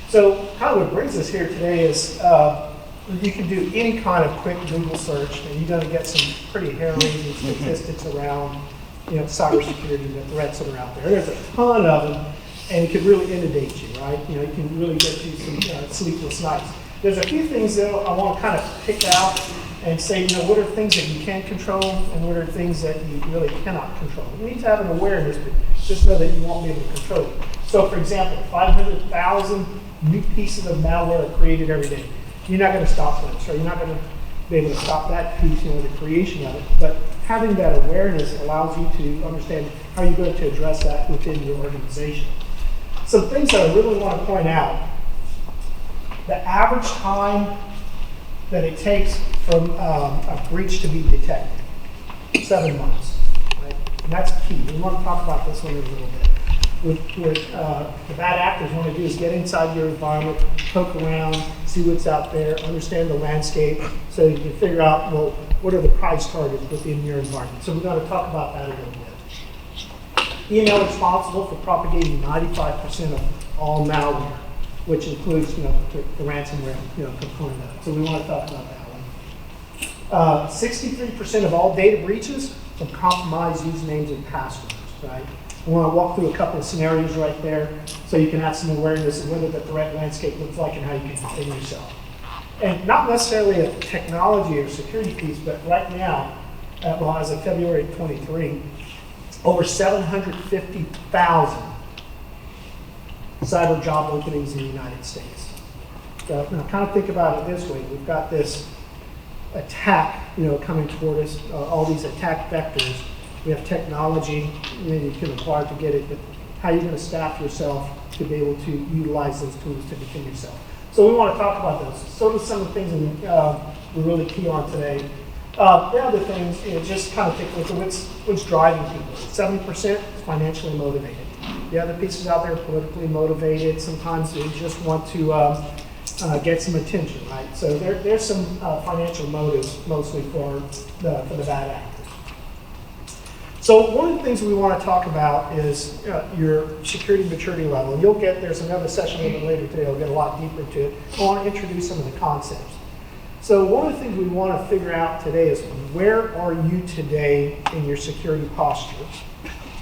So kind of what brings us here today is you can do any kind of quick Google search, and you're going to get some pretty hair-raising statistics around, cybersecurity, the threats that are out there. There's a ton of them, and it could really inundate you, right? It can really get you some sleepless nights. There's a few things though I want to kind of pick out and say, what are things that you can control and what are things that you really cannot control. You need to have an awareness, but just know that you won't be able to control it. So for example, 500,000 new pieces of malware are created every day. You're not going to stop them, so you're not going to be able to stop that piece, the creation of it. But having that awareness allows you to understand how you're going to address that within your organization. Some things that I really want to point out: the average time that it takes from a breach to be detected, 7 months. Right? And that's key. We want to talk about this one in a little bit. What the bad actors want to do is get inside your environment, poke around, see what's out there, understand the landscape, so you can figure out, well, what are the prize targets within your environment. So we're going to talk about that a little bit. Email is responsible for propagating 95% of all malware, which includes the ransomware component of it. So we want to talk about that one. 63% of all data breaches from compromised usernames and passwords, right? We want to walk through a couple of scenarios right there so you can have some awareness of what the threat landscape looks like and how you can defend yourself. And not necessarily a technology or security piece, but right now, as of February 23, over 750,000 cyber job openings in the United States. So kind of think about it this way. We've got this attack coming toward us, all these attack vectors. We have technology you can acquire to get it, but how you're going to staff yourself to be able to utilize those tools to defend yourself. So we want to talk about those. So do some of the things that we're really key on today. The other things, just kind of take a look at what's driving people. 70% is financially motivated. The other pieces out there are politically motivated. Sometimes they just want to get some attention, right? So there's some financial motives mostly for the bad actors. So one of the things we want to talk about is your security maturity level. And there's another session a little bit later today, I'll get a lot deeper into it. I want to introduce some of the concepts. So one of the things we want to figure out today is where are you today in your security posture?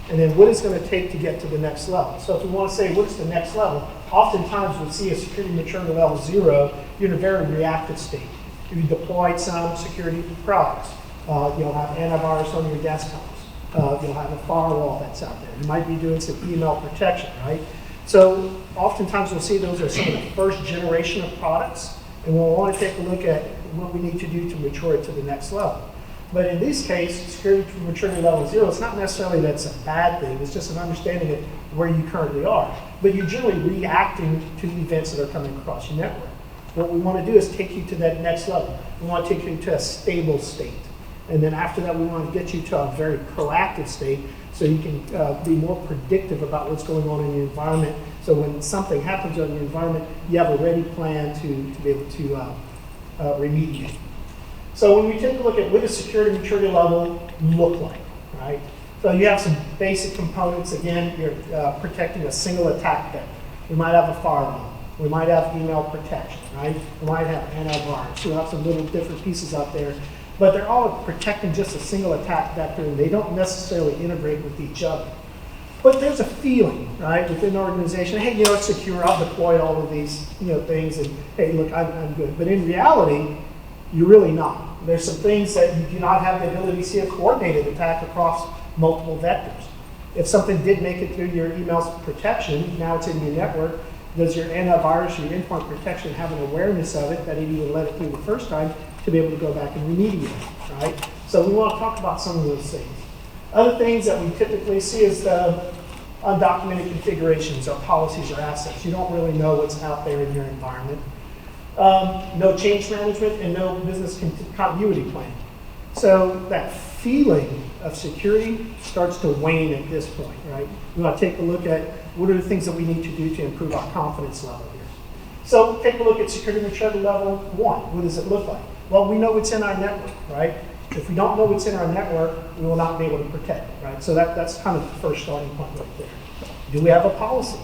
And then what is going to take to get to the next level? So if we want to say what's the next level, oftentimes we'll see a security maturity level 0, you're in a very reactive state. If you deployed some security products, you'll have antivirus on your desktops. You'll have a firewall that's out there. You might be doing some email protection, right? So oftentimes we'll see those are some of the first generation of products, and we'll want to take a look at what we need to do to mature it to the next level. But in this case, security maturity level 0, it's not necessarily that's a bad thing, it's just an understanding of where you currently are. But you're generally reacting to events that are coming across your network. What we want to do is take you to that next level. We want to take you to a stable state. And then after that, we want to get you to a very proactive state so you can be more predictive about what's going on in your environment. So when something happens on your environment, you have a ready plan to be able to remediate. So when we take a look at what does security maturity level look like, right? So you have some basic components. Again, you're protecting a single attack vector. We might have a firewall. We might have email protection, right? We might have antivirus. We have some little different pieces out there. But they're all protecting just a single attack vector, and they don't necessarily integrate with each other. But there's a feeling, right, within the organization, hey, it's secure, I'll deploy all of these, things, and hey, look, I'm good. But in reality, you're really not. There's some things that you do not have the ability to see a coordinated attack across multiple vectors. If something did make it through your email protection, now it's in your network, does your antivirus, your endpoint protection have an awareness of it that it even let it through the first time to be able to go back and remediate, right? So we want to talk about some of those things. Other things that we typically see is the undocumented configurations or policies or assets. You don't really know what's out there in your environment. No change management and no business continuity plan. So that feeling of security starts to wane at this point, right? We want to take a look at what are the things that we need to do to improve our confidence level here. So take a look at security maturity level 1. What does it look like? Well, we know what's in our network, right? If we don't know what's in our network, we will not be able to protect it, right? So that's kind of the first starting point right there. Do we have a policy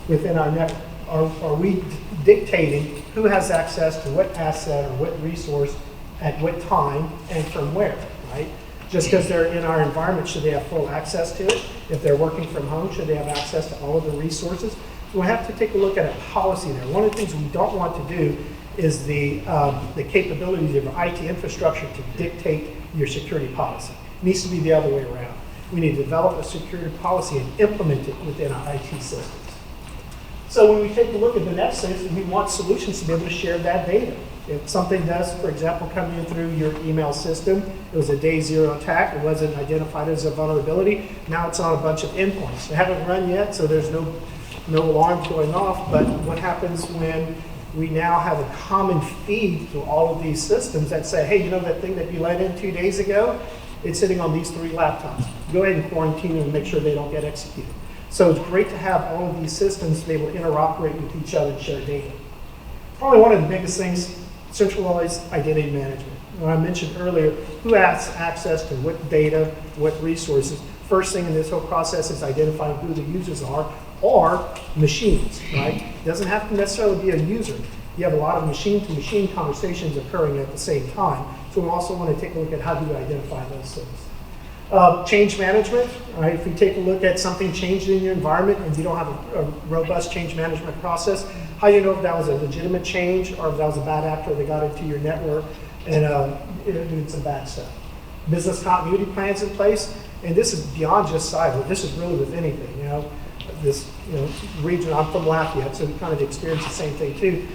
within our network? Are we dictating who has access to what asset or what resource at what time and from where, right? Just because they're in our environment, should they have full access to it? If they're working from home, should they have access to all of the resources? So we have to take a look at a policy there. One of the things we don't want to do is the capabilities of your IT infrastructure to dictate your security policy. It needs to be the other way around. We need to develop a security policy and implement it within our IT systems. So when we take a look at the next thing, we want solutions to be able to share that data. If something does, for example, come in through your email system, it was a day zero attack, it wasn't identified as a vulnerability, now it's on a bunch of endpoints. They haven't run yet, so there's no alarms going off, but what happens when we now have a common feed to all of these systems that say, hey, you know that thing that you let in 2 days ago? It's sitting on these 3 laptops. Go ahead and quarantine them and make sure they don't get executed. So it's great to have all of these systems to be able to interoperate with each other and share data. Probably one of the biggest things, centralized identity management. When I mentioned earlier, who has access to what data, what resources. First thing in this whole process is identifying who the users are or machines, right? It doesn't have to necessarily be a user. You have a lot of machine-to-machine conversations occurring at the same time. So we also want to take a look at how do you identify those things. Change management, right? If you take a look at something changed in your environment and you don't have a robust change management process, how do you know if that was a legitimate change or if that was a bad actor that got into your network and did some bad stuff? Business continuity plans in place, and this is beyond just cyber. This is really with anything, This region, I'm from Lafayette, so we kind of experience the same thing too.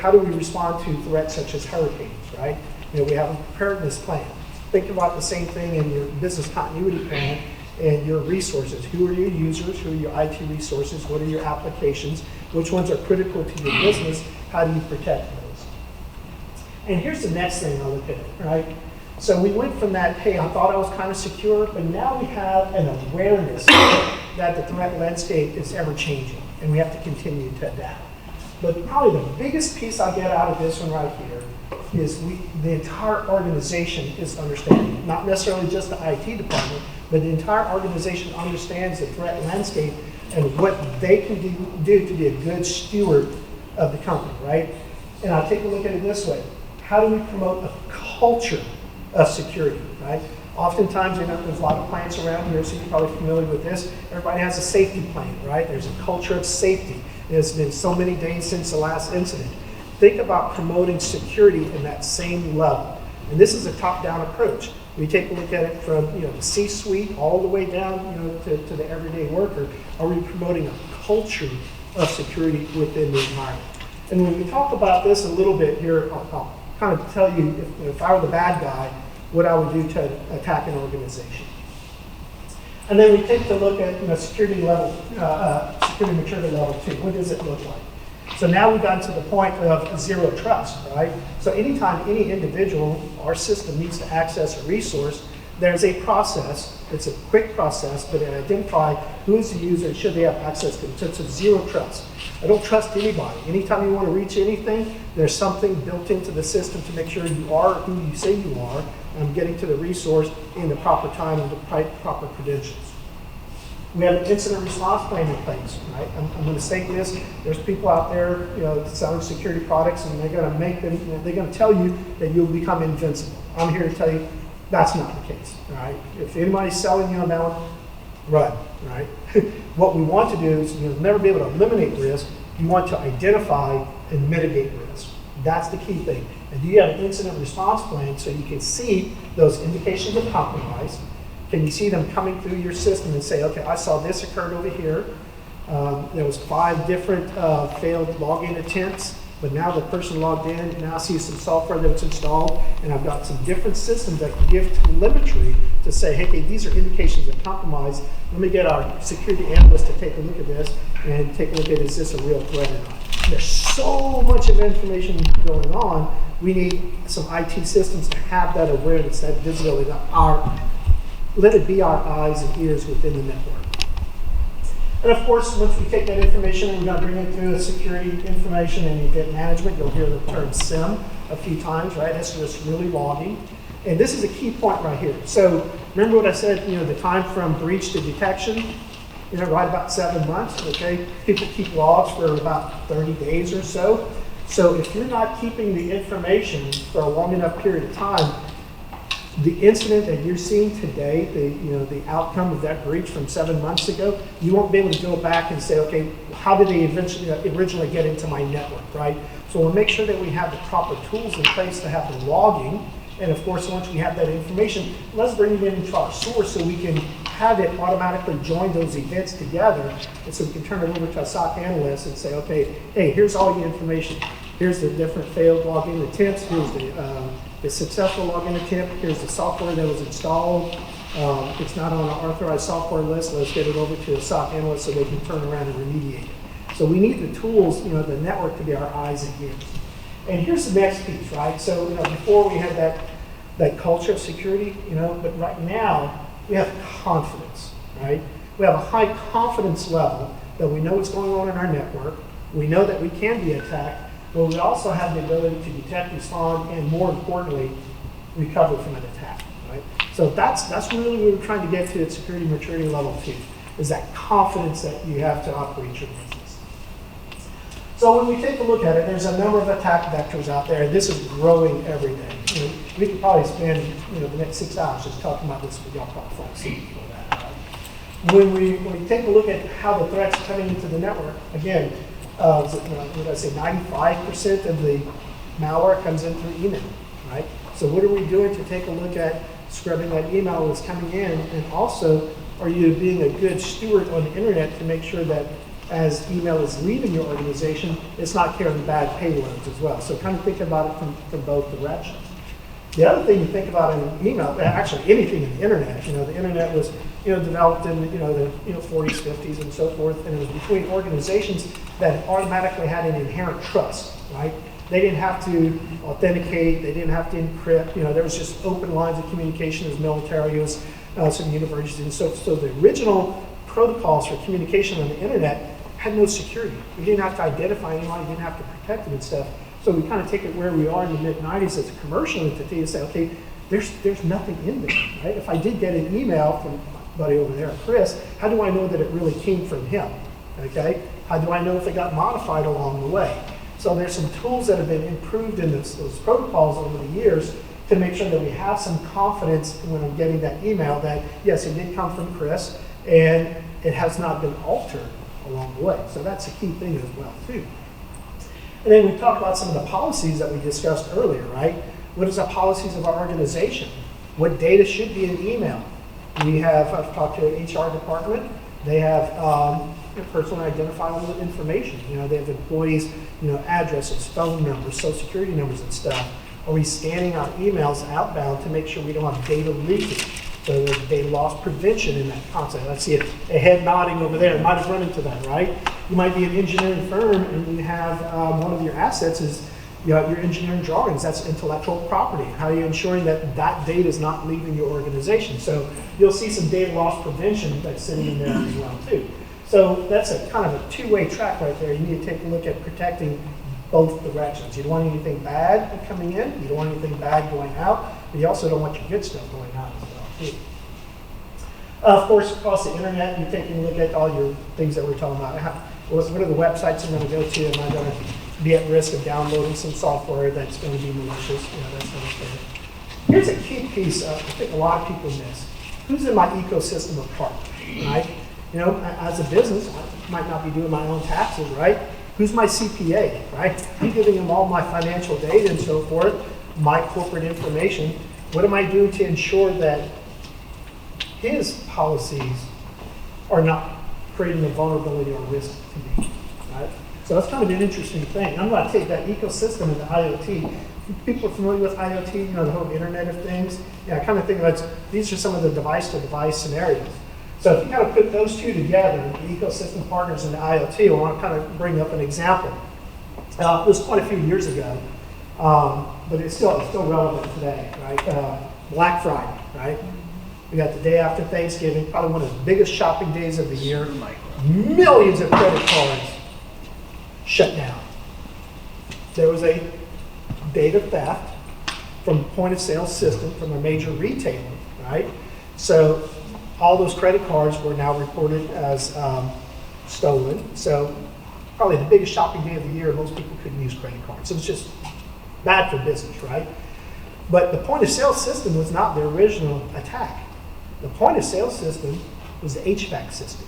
How do we respond to threats such as hurricanes, right? We have a preparedness plan. Think about the same thing in your business continuity plan and your resources. Who are your users? Who are your IT resources? What are your applications? Which ones are critical to your business? How do you protect those? And here's the next thing I look at, right? So we went from that, hey, I thought I was kind of secure, but now we have an awareness that the threat landscape is ever changing, and we have to continue to adapt. But probably the biggest piece I get out of this one right here is the entire organization is understanding, not necessarily just the IT department, but the entire organization understands the threat landscape and what they can do to be a good steward of the company, right? And I'll take a look at it this way. How do we promote a culture of security, right? Oftentimes, there's a lot of plants around here, so you're probably familiar with this. Everybody has a safety plan, right? There's a culture of safety. It's been so many days since the last incident. Think about promoting security in that same level. And this is a top-down approach. We take a look at it from the C-suite all the way down to the everyday worker. Are we promoting a culture of security within the environment? And when we talk about this a little bit here, I'll kind of tell you if I were the bad guy, what I would do to attack an organization. And then we take a look at security level, security maturity level 2. What does it look like? So now we've gotten to the point of zero trust, right? So anytime any individual or system needs to access a resource, there's a process. It's a quick process, but it identifies who is the user and should they have access to it. So it's a zero trust. I don't trust anybody. Anytime you want to reach anything, there's something built into the system to make sure you are who you say you are and getting to the resource in the proper time and the proper credentials. We have an incident response plan in place, right? I'm going to state this. There's people out there, selling security products, and they're going to they're going to tell you that you'll become invincible. I'm here to tell you that's not the case, right? If anybody's selling you on that one, run, right? What we want to do is you'll never be able to eliminate risk. You want to identify and mitigate risk. That's the key thing. And do you have an incident response plan so you can see those indications of compromise? Can you see them coming through your system and say, okay, I saw this occurred over here. There was 5 different failed login attempts, but now the person logged in, now sees some software that's installed, and I've got some different systems that can give telemetry to say, hey, these are indications of compromise. Let me get our security analyst to take a look at this and take a look at, is this a real threat or not? There's so much of information going on. We need some IT systems to have that awareness, that visibility, let it be our eyes and ears within the network. And of course, once we take that information and we're going to bring it through the security information and event management, you'll hear the term SIM a few times, right? That's just really logging. And this is a key point right here. So remember what I said, the time from breach to detection? right about 7 months, okay? People keep logs for about 30 days or so. So if you're not keeping the information for a long enough period of time, the incident that you're seeing today, the outcome of that breach from 7 months ago, you won't be able to go back and say, okay, how did they originally get into my network, right? So we'll make sure that we have the proper tools in place to have the logging. And of course, once we have that information, let's bring it into our source so we can have it automatically join those events together. And so we can turn it over to a SOC analyst and say, okay, hey, here's all your information. Here's the different failed login attempts. Here's the successful login attempt. Here's the software that was installed. It's not on an authorized software list. Let's get it over to a SOC analyst so they can turn around and remediate it. So we need the tools, the network to be our eyes and ears. And here's the next piece, right? So before we had that culture of security, but right now we have confidence, right? We have a high confidence level that we know what's going on in our network. We know that we can be attacked, but we also have the ability to detect, respond, and more importantly, recover from an attack, right? So that's really what we're trying to get to at security maturity level 2, is that confidence that you have to operate your business. So when we take a look at it, there's a number of attack vectors out there, and this is growing every day. We could probably spend the next 6 hours just talking about this, but y'all probably fall asleep before that. Right? When we take a look at how the threats are coming into the network, again, what did I say, 95% of the malware comes in through email, right? So what are we doing to take a look at scrubbing that email that's coming in, and also, are you being a good steward on the internet to make sure that as email is leaving your organization, it's not carrying bad payloads as well. So kind of think about it from both directions. The other thing you think about in email, actually anything in the internet, the internet was developed in the 40s, 50s, and so forth, and it was between organizations that automatically had an inherent trust, right? They didn't have to authenticate, they didn't have to encrypt, there was just open lines of communication as military, as some universities, and so the original protocols for communication on the internet had no security. We didn't have to identify anyone, we didn't have to protect them and stuff. So we kind of take it where we are in the mid-90s as a commercial entity and say, okay, there's nothing in there, right? If I did get an email from my buddy over there, Chris, how do I know that it really came from him, okay? How do I know if it got modified along the way? So there's some tools that have been improved in those protocols over the years to make sure that we have some confidence when I'm getting that email that, yes, it did come from Chris, and it has not been altered along the way. So that's a key thing as well, too. And then we talked about some of the policies that we discussed earlier, right? What is the policies of our organization? What data should be in email? I've talked to an HR department. They have personally identifiable information. They have employees, addresses, phone numbers, social security numbers and stuff. Are we scanning our emails outbound to make sure we don't have data leakage? So there's data loss prevention in that concept. I see a head nodding over there. It might have run into that, right? You might be an engineering firm and you have one of your assets is your engineering drawings. That's intellectual property. How are you ensuring that data is not leaving your organization? So you'll see some data loss prevention that's sitting in there as well too. So that's a kind of a two-way track right there. You need to take a look at protecting both directions. You don't want anything bad coming in. You don't want anything bad going out. But you also don't want your good stuff going out as well. Of course, across the internet, you're taking a look at all your things that we're talking about. What are the websites I'm going to go to? Am I going to be at risk of downloading some software that's going to be malicious? That sort of thing. Here's a key piece I think a lot of people miss. Who's in my ecosystem of partners, right? As a business, I might not be doing my own taxes, right? Who's my CPA, right? I'm giving him all my financial data and so forth, my corporate information. What am I doing to ensure that his policies are not creating a vulnerability or risk to me, right? So that's kind of an interesting thing. I'm going to take that ecosystem and the IoT. People are familiar with IoT, the whole Internet of Things. I kind of think these are some of the device-to-device scenarios. So if you kind of put those two together, the ecosystem partners and the IoT, I want to kind of bring up an example. It was quite a few years ago, but it's still relevant today, right? Black Friday, right? We got the day after Thanksgiving, probably one of the biggest shopping days of the year. Millions of credit cards shut down. There was a data theft from point of sale system from a major retailer, right? So all those credit cards were now reported as stolen. So probably the biggest shopping day of the year, most people couldn't use credit cards. So it's just bad for business, right? But the point of sale system was not the original attack. The point of sale system was the HVAC system.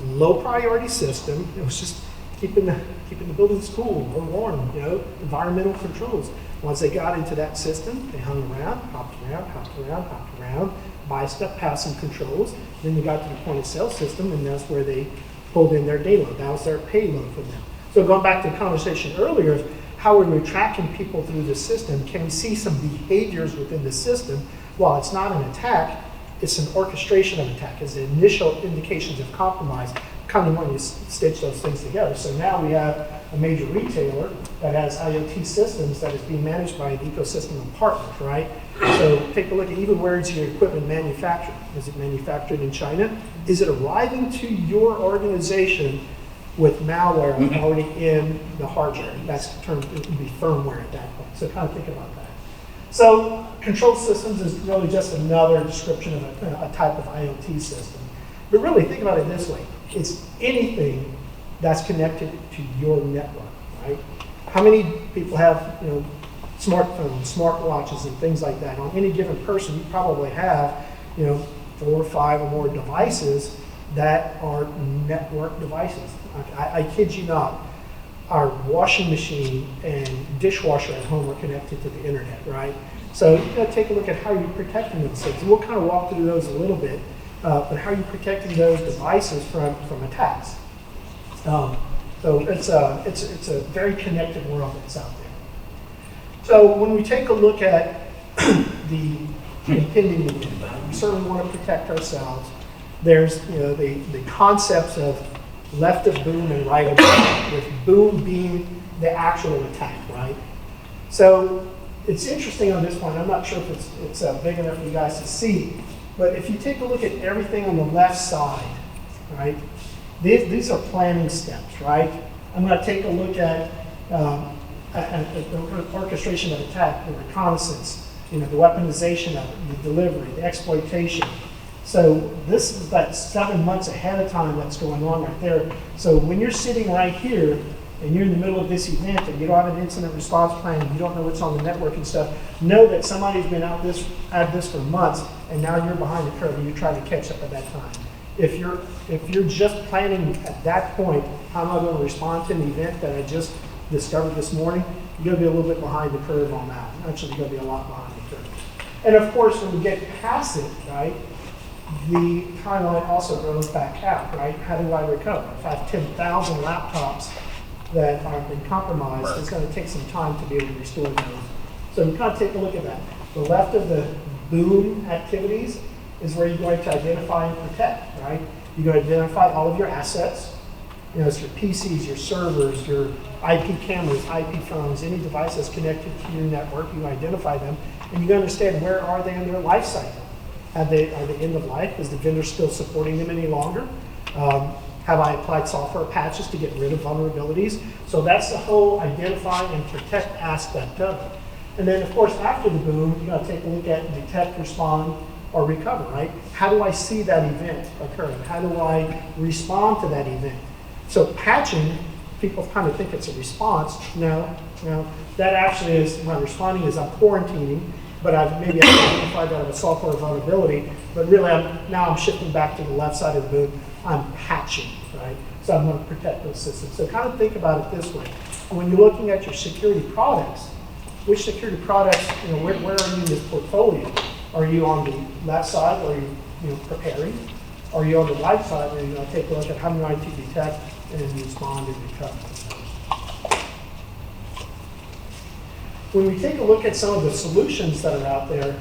Low priority system. It was just keeping the buildings cool or warm, you know, environmental controls. Once they got into that system, they hung around, hopped around, buy stuff, pass some controls. Then they got to the point of sale system, and that's where they pulled in their day load. That was their payload for them. So going back to the conversation earlier, how are we tracking people through the system? Can we see some behaviors within the system? While it's not an attack, it's an orchestration of attack. It's the initial indications of compromise, kind of when you stitch those things together. So now we have a major retailer that has IoT systems that is being managed by an ecosystem of partners, right? So take a look at even where is your equipment manufactured? Is it manufactured in China? Is it arriving to your organization with malware already in the hardware? That's the term, it would be firmware at that point. So kind of think about that. So control systems is really just another description of a type of IoT system. But really think about it this way. It's anything that's connected to your network, right? How many people have, you know, smartphones, smartwatches, and things like that? On any given person, you probably have, you know, 4 or 5 or more devices that are network devices. I kid you not. Our washing machine and dishwasher at home are connected to the internet, right? So you got to take a look at how you're protecting those things. And we'll kind of walk through those a little bit, but how are you protecting those devices from attacks? So it's a very connected world that's out there. So when we take a look at the impending event, we certainly want to protect ourselves. There's, you know, the concepts of left of boom and right of boom, with boom being the actual attack, right? So it's interesting on this point. I'm not sure if it's big enough for you guys to see, but if you take a look at everything on the left side, right? These are planning steps, right? I'm going to take a look at the orchestration of attack, the reconnaissance, you know, the weaponization of it, the delivery, the exploitation. So this is that 7 months ahead of time that's going on right there. So when you're sitting right here and you're in the middle of this event and you don't have an incident response plan, and you don't know what's on the network and stuff, know that somebody's been at this for months, and now you're behind the curve and you're trying to catch up at that time. If you're just planning at that point, how am I going to respond to an event that I just discovered this morning, you're going to be a little bit behind the curve on that. Actually, you're going to be a lot behind the curve. And of course, when we get past it, right, the timeline also goes back out, right? How do I recover? If I have 10,000 laptops that have been compromised, it's going to take some time to be able to restore those. So we kind of take a look at that. The left of the boom activities is where you're going to identify and protect, right? You're going to identify all of your assets. You know, it's your PCs, your servers, your IP cameras, IP phones, any device that's connected to your network. You identify them, and you understand where are they in their life cycle. Are they end of life? Is the vendor still supporting them any longer? Have I applied software patches to get rid of vulnerabilities? So that's the whole identify and protect aspect of it. And then, of course, after the boom, you got to take a look at detect, respond, or recover, right? How do I see that event occurring? How do I respond to that event? So patching, people kind of think it's a response. No, that actually is, when I'm responding is I'm quarantining, but maybe I've identified that as a software vulnerability, but really now I'm shifting back to the left side of the boom. I'm patching, right? So I'm going to protect those systems. So kind of think about it this way. When you're looking at your security products, which security products, you know, where are you in this portfolio? Are you on the left side, or are you preparing? Are you on the right side, where you're going to take a look at how do I detect and respond and recover? When we take a look at some of the solutions that are out there,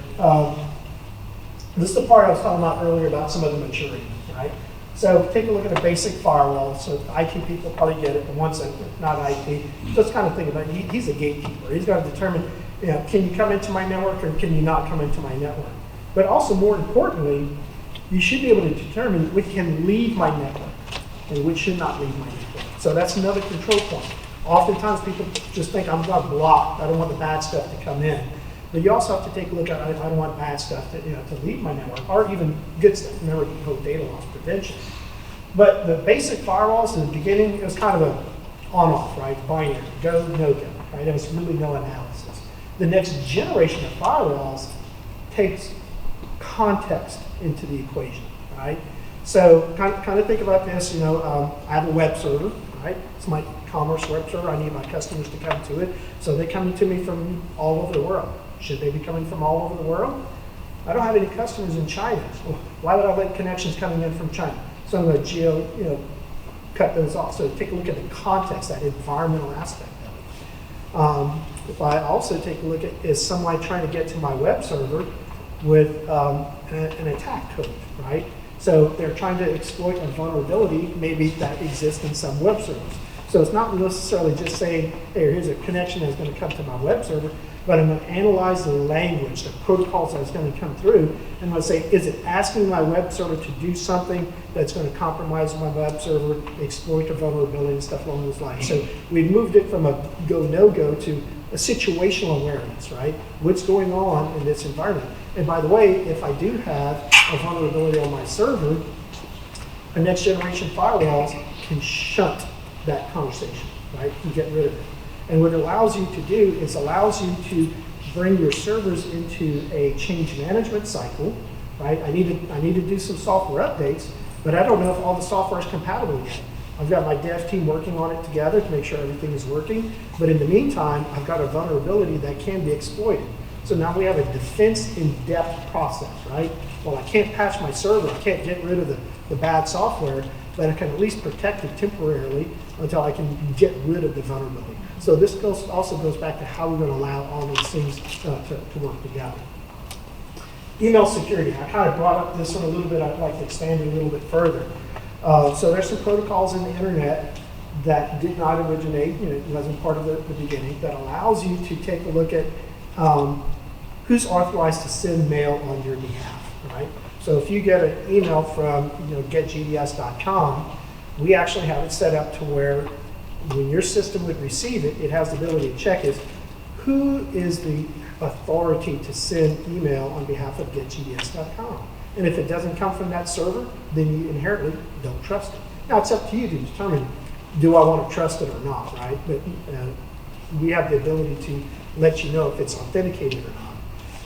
this is the part I was talking about earlier about some of the maturity, right? So take a look at a basic firewall. So IT people probably get it, the ones that are not IT, just kind of think about it. He's a gatekeeper. He's got to determine, you know, can you come into my network or can you not come into my network? But also, more importantly, you should be able to determine which can leave my network and which should not leave my network. So that's another control point. Oftentimes people just think I'm going to block, I don't want the bad stuff to come in. But you also have to take a look at, I don't want bad stuff to, to leave my network, or even good stuff. Remember, data loss prevention. But the basic firewalls in the beginning, it was kind of a on-off, right? Binary, go, no-go, right? There was really no analysis. The next generation of firewalls takes context into the equation, right? So kind of think about this, I have a web server, right? It's my commerce web server. I need my customers to come to it. So they're coming to me from all over the world. Should they be coming from all over the world? I don't have any customers in China. Well, why would I let connections coming in from China? So I'm going to cut those off. So take a look at the context, that environmental aspect of it. If I also take a look at, is somebody trying to get to my web server with an attack code, right? So they're trying to exploit a vulnerability maybe that exists in some web servers. So it's not necessarily just saying, hey, here's a connection that's going to come to my web server, but I'm going to analyze the language, the protocols that's going to come through, and I'm going to say, is it asking my web server to do something that's going to compromise my web server, exploit a vulnerability, and stuff along those lines. So we've moved it from a go, no-go to a situational awareness, right? What's going on in this environment? And by the way, if I do have a vulnerability on my server, a next generation firewalls can shunt that conversation, right? And get rid of it. And what it allows you to do is allows you to bring your servers into a change management cycle, right? I need to do some software updates, but I don't know if all the software is compatible yet. I've got my dev team working on it together to make sure everything is working, but in the meantime, I've got a vulnerability that can be exploited. So now we have a defense in-depth process, right? Well, I can't patch my server, I can't get rid of the bad software, but I can at least protect it temporarily until I can get rid of the vulnerability. So this also goes back to how we're going to allow all those things to work together. Email security, I kind of brought up this one a little bit, I'd like to expand it a little bit further. So there's some protocols in the internet that did not originate, it wasn't part of the beginning, that allows you to take a look at who's authorized to send mail on your behalf, right? So if you get an email from getgds.com, we actually have it set up to where when your system would receive it, it has the ability to check is who is the authority to send email on behalf of getgds.com. And if it doesn't come from that server, then you inherently don't trust it. Now it's up to you to determine, do I want to trust it or not, right? But we have the ability to let you know if it's authenticated or not.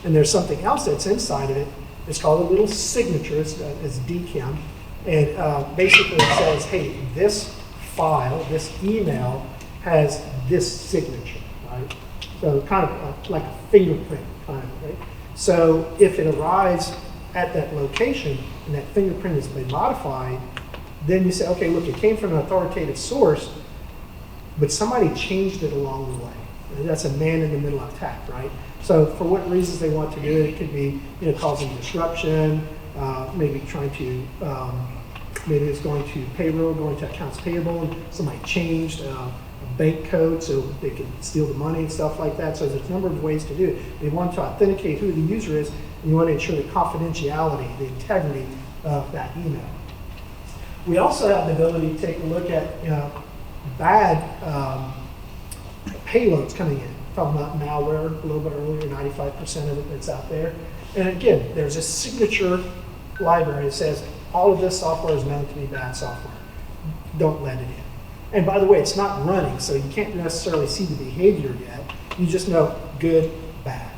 And there's something else that's inside of it. It's called a little signature, it's DKIM. And basically it says, hey, this file, this email has this signature, right? So kind of like a fingerprint, kind of, right? So if it arrives at that location and that fingerprint has been modified, then you say, okay, look, it came from an authoritative source, but somebody changed it along the way. And that's a man-in-the-middle attack, right? So for what reasons they want to do it, it could be causing disruption, maybe trying to, maybe it's going to payroll, going to accounts payable, and somebody changed a bank code so they can steal the money and stuff like that. So there's a number of ways to do it. They want to authenticate who the user is, and you want to ensure the confidentiality, the integrity of that email. We also have the ability to take a look at bad payloads coming in from malware a little bit earlier, 95% of it that's out there. And again, there's a signature library that says all of this software is known to be bad software. Don't let it in. And by the way, it's not running, so you can't necessarily see the behavior yet. You just know good, bad.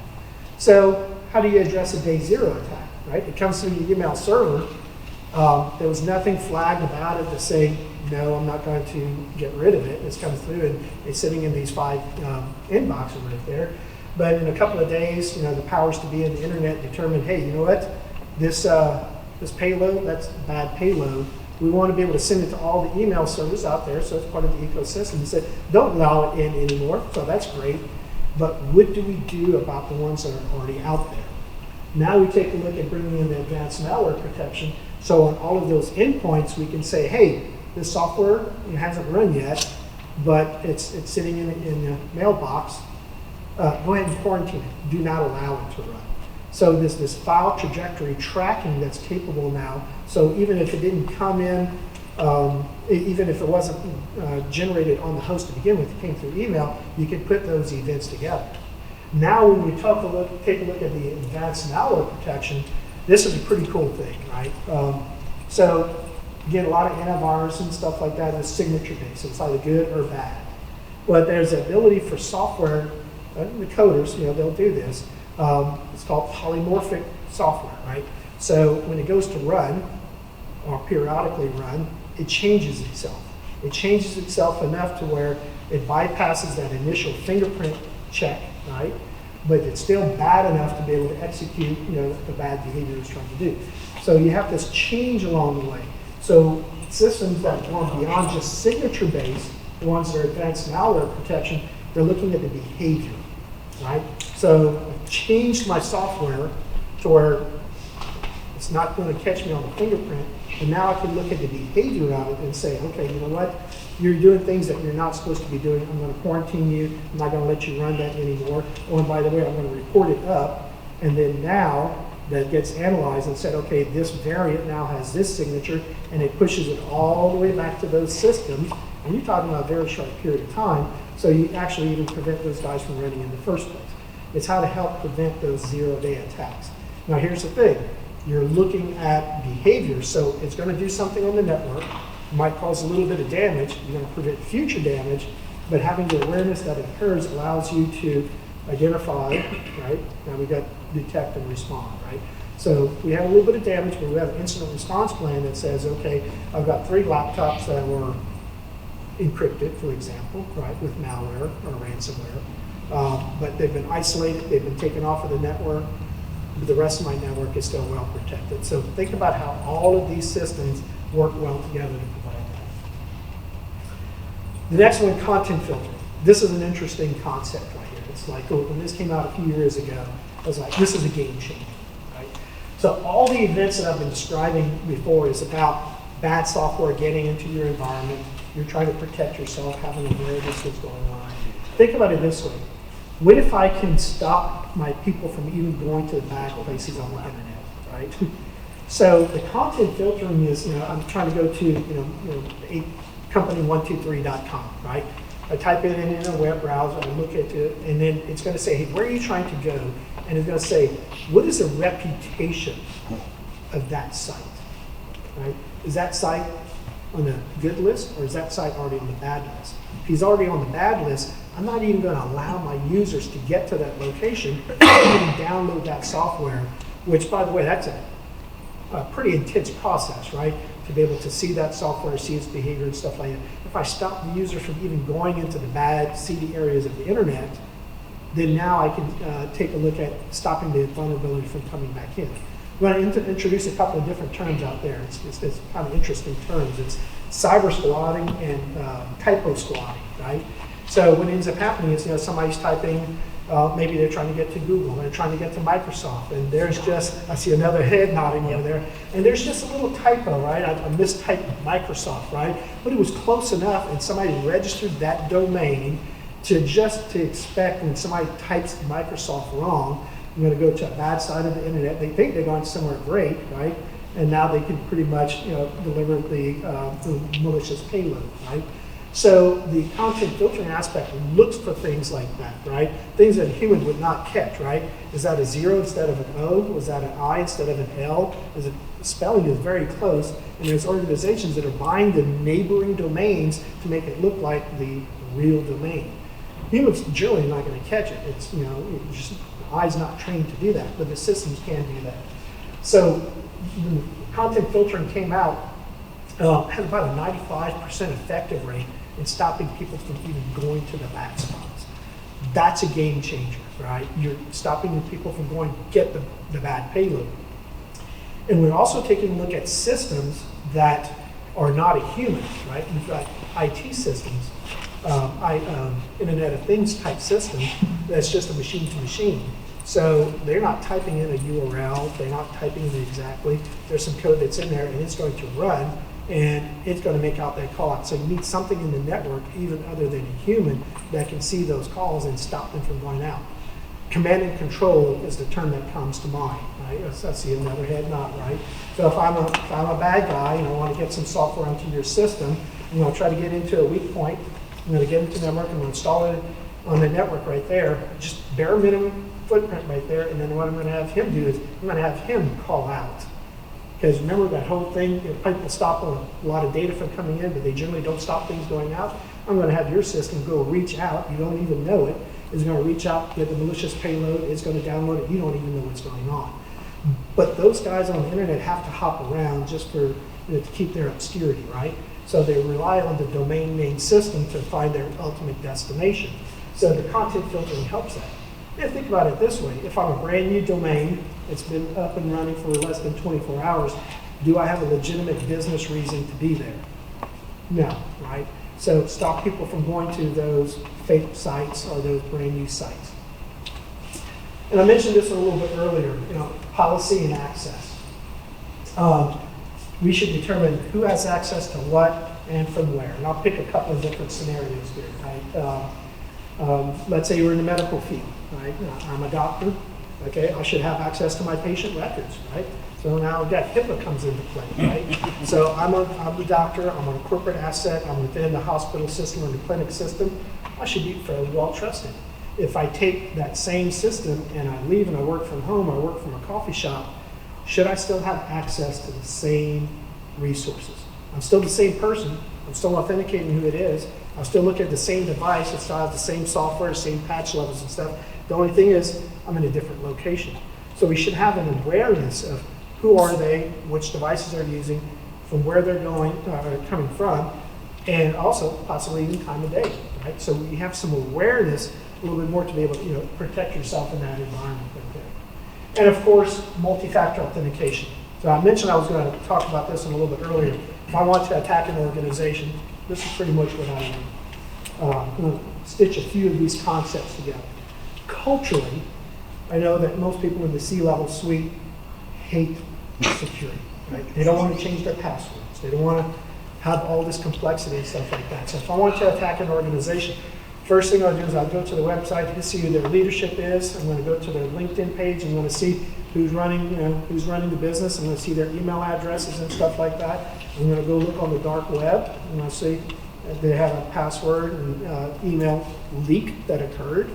So how do you address a day zero attack, right? It comes through the email server. There was nothing flagged about it to say, no, I'm not going to get rid of it. It's come through and it's sitting in these 5 inboxes right there. But in a couple of days, the powers to be in the internet determined, hey, you know what? This payload, that's bad payload. We want to be able to send it to all the email servers out there, so it's part of the ecosystem. And said, don't allow it in anymore, so that's great. But what do we do about the ones that are already out there? Now we take a look at bringing in the advanced malware protection. So on all of those endpoints, we can say, hey, this software hasn't run yet, but it's sitting in the mailbox. Go ahead and quarantine it. Do not allow it to run. So this file trajectory tracking that's capable now. So even if it didn't come in, even if it wasn't generated on the host to begin with, it came through email, you can put those events together. Now, when we take a look at the advanced malware protection, this is a pretty cool thing, right? So, again, a lot of antivirus and stuff like that is signature-based. It's either good or bad. But there's the ability for software, the coders, they'll do this. It's called polymorphic software, right? So when it goes to run, or periodically run, it changes itself. It changes itself enough to where it bypasses that initial fingerprint check, right? But it's still bad enough to be able to execute, the bad behavior it's trying to do. So you have this change along the way. So systems that go beyond just signature-based, the ones that are advanced malware protection, they're looking at the behavior, right? So I've changed my software to where it's not going to catch me on the fingerprint, and now I can look at the behavior of it and say, okay, you know what? You're doing things that you're not supposed to be doing. I'm going to quarantine you. I'm not going to let you run that anymore. Oh, and by the way, I'm going to report it up. And then now that gets analyzed and said, okay, this variant now has this signature, and it pushes it all the way back to those systems. And you're talking about a very short period of time, so you actually even prevent those guys from running in the first place. It's how to help prevent those zero-day attacks. Now, here's the thing. You're looking at behavior, so it's going to do something on the network. Might cause a little bit of damage. You're going to prevent future damage, but having the awareness that it occurs allows you to identify, right? Now we got detect and respond, right? So we have a little bit of damage, but we have an incident response plan that says, okay, I've got 3 laptops that were encrypted, for example, right, with malware or ransomware, but they've been isolated, they've been taken off of the network, but the rest of my network is still well protected. So think about how all of these systems work well together to provide that. The next one, content filtering. This is an interesting concept right here. It's like, when this came out a few years ago, I was like, this is a game changer, right? So all the events that I've been describing before is about bad software getting into your environment. You're trying to protect yourself, having awareness what's going on. Think about it this way. What if I can stop my people from even going to the bad places on the internet, right? So the content filtering is, I'm trying to go to, company123.com, right? I type it in a web browser, I look at it, and then it's going to say, hey, where are you trying to go? And it's going to say, what is the reputation of that site, right? Is that site on the good list, or is that site already on the bad list? If he's already on the bad list, I'm not even going to allow my users to get to that location and download that software, which, by the way, that's a pretty intense process, right? To be able to see that software, see its behavior and stuff like that. If I stop the user from even going into the bad, seedy areas of the internet, then now I can take a look at stopping the vulnerability from coming back in. I'm going to introduce a couple of different terms out there. It's kind of interesting terms. It's cyber squatting and typo squatting, right? So what ends up happening is, somebody's typing, maybe they're trying to get to Google, they're trying to get to Microsoft, and there's just, I see another head nodding over there, and there's just a little typo, right? I mistyped Microsoft, right? But it was close enough, and somebody registered that domain to expect when somebody types Microsoft wrong, I'm going to go to a bad side of the internet. They think they're going somewhere great, right? And now they can pretty much, deliver the malicious payload, right? So the content filtering aspect looks for things like that, right? Things that a human would not catch, right? Is that a 0 instead of an O? Was that an I instead of an L? Spelling is very close, and there's organizations that are buying the neighboring domains to make it look like the real domain. Humans generally are not going to catch it. It's, just the eye's not trained to do that, but the systems can do that. So when content filtering came out, had about a 95% effective rate in stopping people from even going to the bad spots. That's a game changer, right? You're stopping people from going to get the bad payload. And we're also taking a look at systems that are not a human, right? We've got IT systems, Internet of Things type system that's just a machine to machine. So they're not typing in a URL, they're not typing in exactly. There's some code that's in there and it's going to run, and it's going to make out that call out. So you need something in the network, even other than a human, that can see those calls and stop them from going out. Command and control is the term that comes to mind, right? I see another head nod, right? So if I'm a bad guy and I want to get some software onto your system, I'm going to try to get into a weak point. I'm going to get into the network, I'm going to install it on the network right there, just bare minimum footprint right there, and then what I'm going to have him do is I'm going to have him call out. Because remember that whole thing, people stop a lot of data from coming in, but they generally don't stop things going out. I'm going to have your system go reach out, you don't even know it, it's going to reach out, get the malicious payload, it's going to download it, you don't even know what's going on. But those guys on the internet have to hop around just for to keep their obscurity, right? So they rely on the domain name system to find their ultimate destination. So the content filtering helps that. Think about it this way. If I'm a brand new domain, it's been up and running for less than 24 hours, do I have a legitimate business reason to be there? No, right? So stop people from going to those fake sites or those brand new sites. And I mentioned this a little bit earlier, policy and access. We should determine who has access to what and from where. And I'll pick a couple of different scenarios here, right? Let's say you're in the medical field, right? I'm a doctor, okay? I should have access to my patient records, right? So now that HIPAA comes into play, right? So I'm a doctor, I'm a corporate asset, I'm within the hospital system or the clinic system, I should be fairly well trusted. If I take that same system and I leave and I work from home or work from a coffee shop, should I still have access to the same resources? I'm still the same person, I'm still authenticating who it is, I'll still look at the same device, it still has the same software, same patch levels and stuff. The only thing is, I'm in a different location. So we should have an awareness of who are they, which devices they're using, from where they're coming from, and also possibly even time of day, right? So we have some awareness a little bit more to be able to protect yourself in that environment right there. And of course, multi-factor authentication. So I mentioned I was going to talk about this a little bit earlier. If I want to attack an organization, this is pretty much what I do. I'm going to stitch a few of these concepts together. Culturally, I know that most people in the C-level suite hate security, right? They don't want to change their passwords. They don't want to have all this complexity and stuff like that. So if I want to attack an organization, first thing I'll do is I'll go to the website to see who their leadership is. I'm going to go to their LinkedIn page. I'm going to see who's running the business. I'm going to see their email addresses and stuff like that. I'm going to go look on the dark web and I'll see if they have a password and email leak that occurred.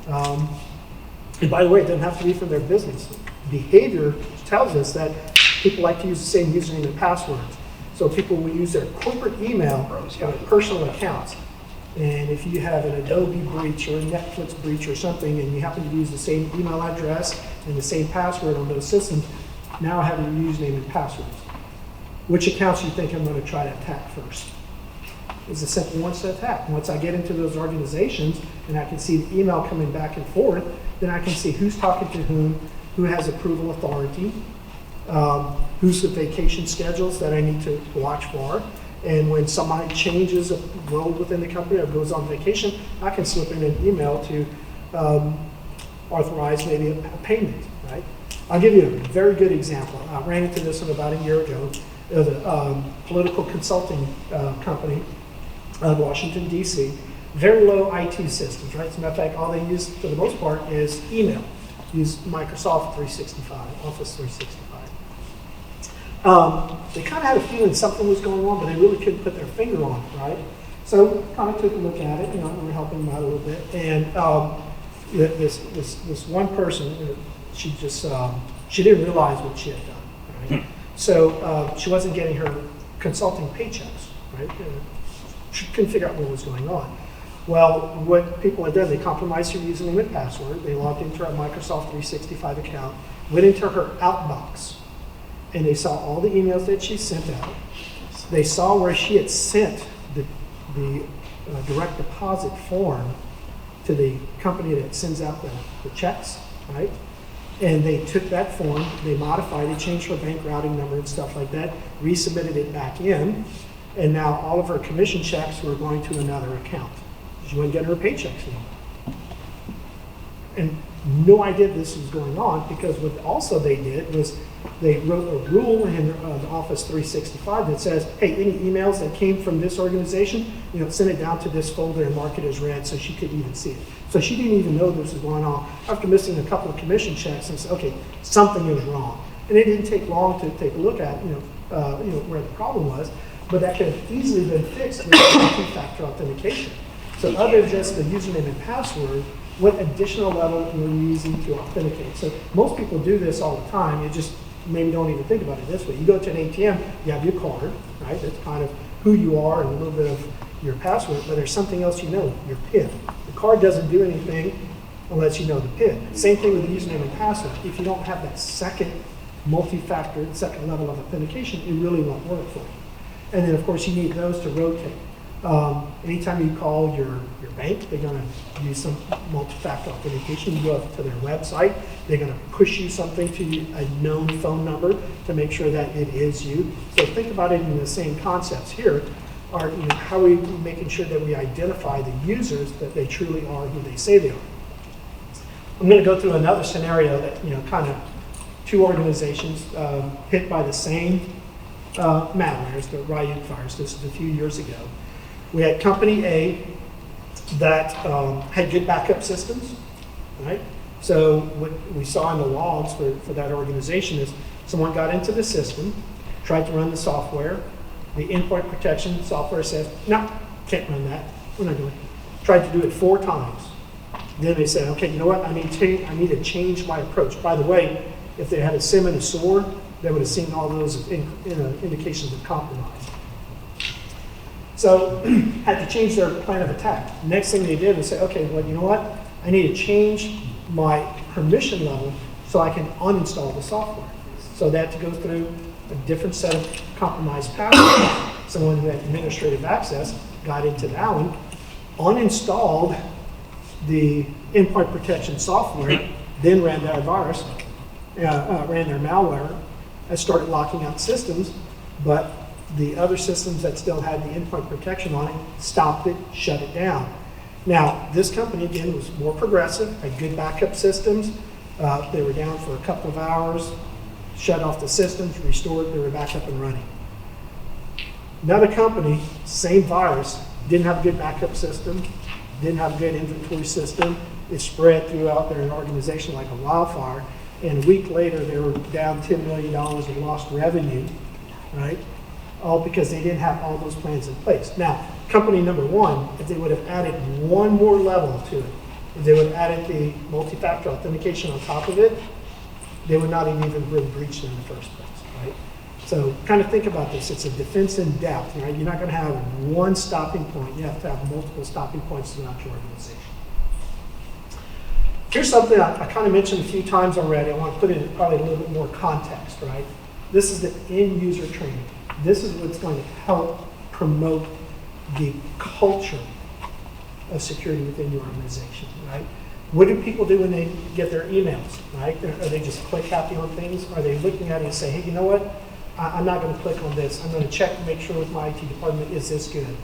And by the way, it doesn't have to be for their business. Behavior tells us that people like to use the same username and passwords. So people will use their corporate email or personal accounts. And if you have an Adobe breach or a Netflix breach or something, and you happen to use the same email address and the same password on those systems, now I have your username and passwords. Which accounts do you think I'm going to try to attack first? It's a simple ones to attack. Once I get into those organizations and I can see the email coming back and forth, then I can see who's talking to whom, who has approval authority, who's the vacation schedules that I need to watch for. And when somebody changes a role within the company or goes on vacation, I can slip in an email to authorize maybe a payment, right? I'll give you a very good example. I ran into this one about a year ago. It was a political consulting company out of Washington, D.C. Very low IT systems, right? As a matter of fact, all they use for the most part is email. Use Microsoft 365, Office 365. They kind of had a feeling something was going on, but they really couldn't put their finger on it, right? So kind of took a look at it, we were helping them out a little bit, and this one person, she didn't realize what she had done, right? So she wasn't getting her consulting paychecks, right? She couldn't figure out what was going on. Well, what people had done, they compromised her username and password. They logged into her Microsoft 365 account, went into her outbox, and they saw all the emails that she sent out. They saw where she had sent the direct deposit form to the company that sends out the checks, right? And they took that form, they modified it, changed her bank routing number and stuff like that, resubmitted it back in, and now all of her commission checks were going to another account. She wasn't getting her paychecks anymore. And no idea this was going on, because what also they did was they wrote a rule in the Office 365 that says, hey, any emails that came from this organization, send it down to this folder and mark it as read, so she couldn't even see it. So she didn't even know this was going on. After missing a couple of commission checks, and said, okay, something is wrong. And it didn't take long to take a look at, where the problem was, but that could have easily been fixed with two-factor authentication. So other than just the username and password, what additional level you're using to authenticate? So most people do this all the time. You just maybe don't even think about it this way. You go to an ATM, you have your card, right? That's kind of who you are and a little bit of your password, but there's something else you know, your PIN. The card doesn't do anything unless you know the PIN. Same thing with the username and password. If you don't have that second multi-factor, second level of authentication, it really won't work for you. And then of course you need those to rotate. Anytime you call your bank, they're going to use some multi-factor authentication. You go up to their website, they're going to push you something to a known phone number to make sure that it is you. So think about it in the same concepts here. Are, how are we making sure that we identify the users that they truly are who they say they are? I'm going to go through another scenario that, kind of two organizations hit by the same malwares, the Ryuk virus. This is a few years ago. We had company A that had good backup systems, right? So what we saw in the logs for that organization is someone got into the system, tried to run the software. The endpoint protection software says, no, can't run that. We're not doing it. Tried to do it 4 times. Then they said, okay, you know what? I need to change my approach. By the way, if they had a SIM and a sword, they would have seen all those indications of compromise. So had to change their plan of attack. Next thing they did was say, okay, well, you know what? I need to change my permission level so I can uninstall the software. So they had to go through a different set of compromised passwords. Someone who had administrative access got into that one, uninstalled the endpoint protection software, then ran their virus, ran their malware, and started locking out systems, but the other systems that still had the endpoint protection on it stopped it, shut it down. Now, this company, again, was more progressive, had good backup systems. They were down for a couple of hours, shut off the systems, restored, they were back up and running. Another company, same virus, didn't have a good backup system, didn't have a good inventory system. It spread throughout their organization like a wildfire. And a week later, they were down $10 million in lost revenue, right? All because they didn't have all those plans in place. Now, company number one, if they would have added one more level to it, if they would have added the multi-factor authentication on top of it, they would not have even really breached it in the first place, right? So kind of think about this. It's a defense in depth, right? You're not going to have one stopping point. You have to have multiple stopping points throughout your organization. Here's something I kind of mentioned a few times already. I want to put it in probably a little bit more context, right? This is the end user training. This is what's going to help promote the culture of security within your organization, right? What do people do when they get their emails, right? Are they just click happy on things? Are they looking at it and say, hey, you know what? I'm not going to click on this. I'm going to check to make sure with my IT department, is this good?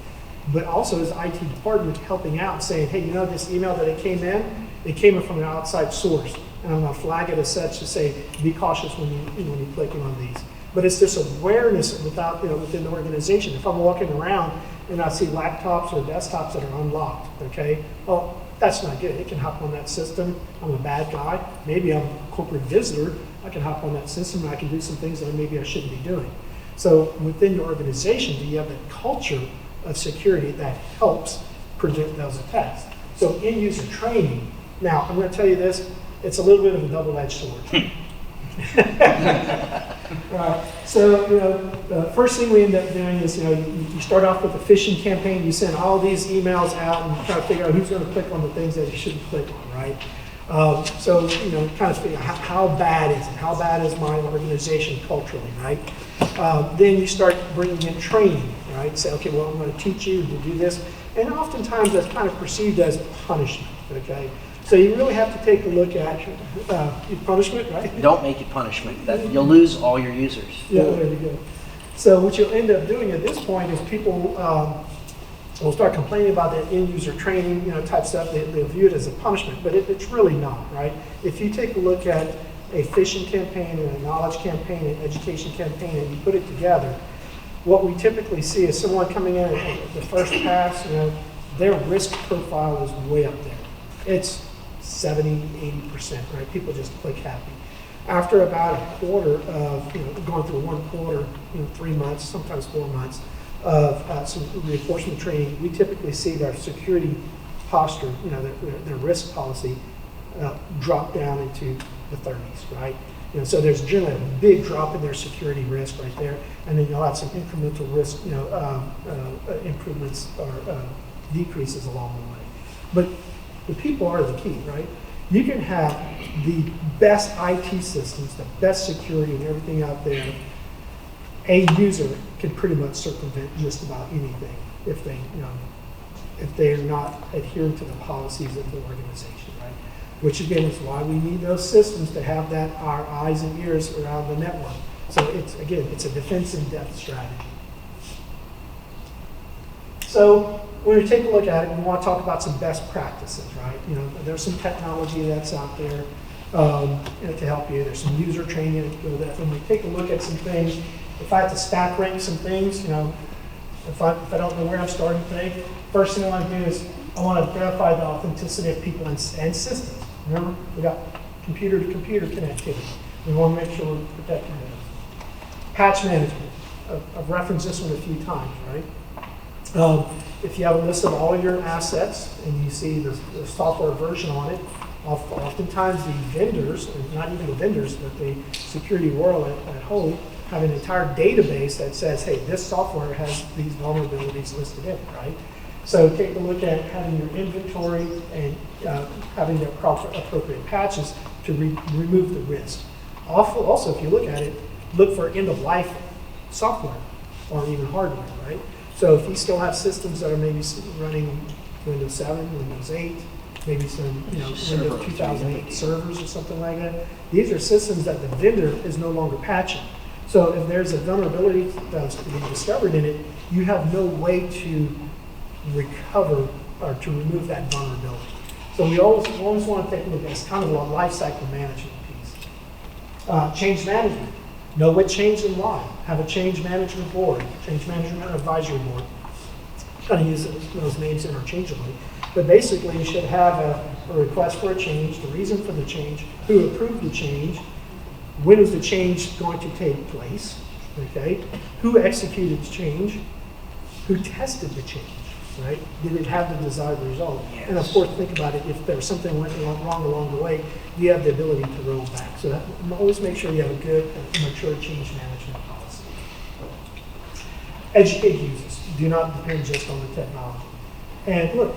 But also is the IT department helping out, saying, hey, you know this email that it came in from an outside source. And I'm going to flag it as such to say, be cautious when you're clicking on these. But it's this awareness within the organization. If I'm walking around and I see laptops or desktops that are unlocked, okay, well, that's not good. It can hop on that system. I'm a bad guy. Maybe I'm a corporate visitor. I can hop on that system and I can do some things that maybe I shouldn't be doing. So within your organization, do you have that culture of security that helps prevent those attacks? So end user training. Now, I'm going to tell you this. It's a little bit of a double-edged sword. Right. So, the first thing we end up doing is, you start off with a phishing campaign. You send all these emails out and you try to figure out who's going to click on the things that you shouldn't click on, right? So, kind of figure out how bad is it? How bad is my organization culturally, right? Then you start bringing in training, right? Say, okay, well, I'm going to teach you to do this. And oftentimes that's kind of perceived as punishment, okay? So you really have to take a look at punishment, right? Don't make it punishment. You'll lose all your users. Yeah, there you go. So what you'll end up doing at this point is people will start complaining about that end user training, type stuff. They'll view it as a punishment, but it's really not, right? If you take a look at a phishing campaign and a knowledge campaign and education campaign and you put it together, what we typically see is someone coming in at the first pass, their risk profile is way up there. It's 70, 80%, right? People just click happy. After about a quarter of, going through one quarter, 3 months, sometimes 4 months, of some reinforcement training, we typically see their security posture, their risk policy drop down into the 30s, right? So there's generally a big drop in their security risk right there, and then you'll have some incremental risk, improvements or decreases along the way. But the people are the key, right? You can have the best IT systems, the best security and everything out there. A user can pretty much circumvent just about anything if they're not adhering to the policies of the organization, right? Which again is why we need those systems to have our eyes and ears around the network. So it's a defense in depth strategy. So when we take a look at it, we want to talk about some best practices, right? There's some technology that's out there to help you. There's some user training to go that. When we take a look at some things, if I have to stack rank some things, if I don't know where I'm starting today, first thing I want to do is I want to verify the authenticity of people and systems. Remember, we got computer-to-computer connectivity. We want to make sure we're protecting those. Patch management. I've referenced this one a few times, right? If you have a list of all your assets and you see the software version on it, oftentimes the vendors, and not even the vendors, but the security world at whole, have an entire database that says, hey, this software has these vulnerabilities listed in it, right? So take a look at having your inventory and having the appropriate patches to remove the risk. Also, if you look at it, look for end-of-life software or even hardware, right? So if you still have systems that are maybe running Windows 7, Windows 8, maybe some Windows 2008 servers or something like that, these are systems that the vendor is no longer patching. So if there's a vulnerability that's being discovered in it, you have no way to recover or to remove that vulnerability. So we always want to take a look at it's kind of a life cycle management piece. Change management. Know what changed and why. Have a change management board, change management advisory board. Kind of use those names interchangeably. But basically, you should have a request for a change, the reason for the change, who approved the change, when is the change going to take place, okay? Who executed the change, who tested the change, right? Did it have the desired result? Yes. And of course, think about it, if there's something went wrong along the way, you have the ability to roll back. So always make sure you have a good, mature change management policy. Educate users. Do not depend just on the technology. And look,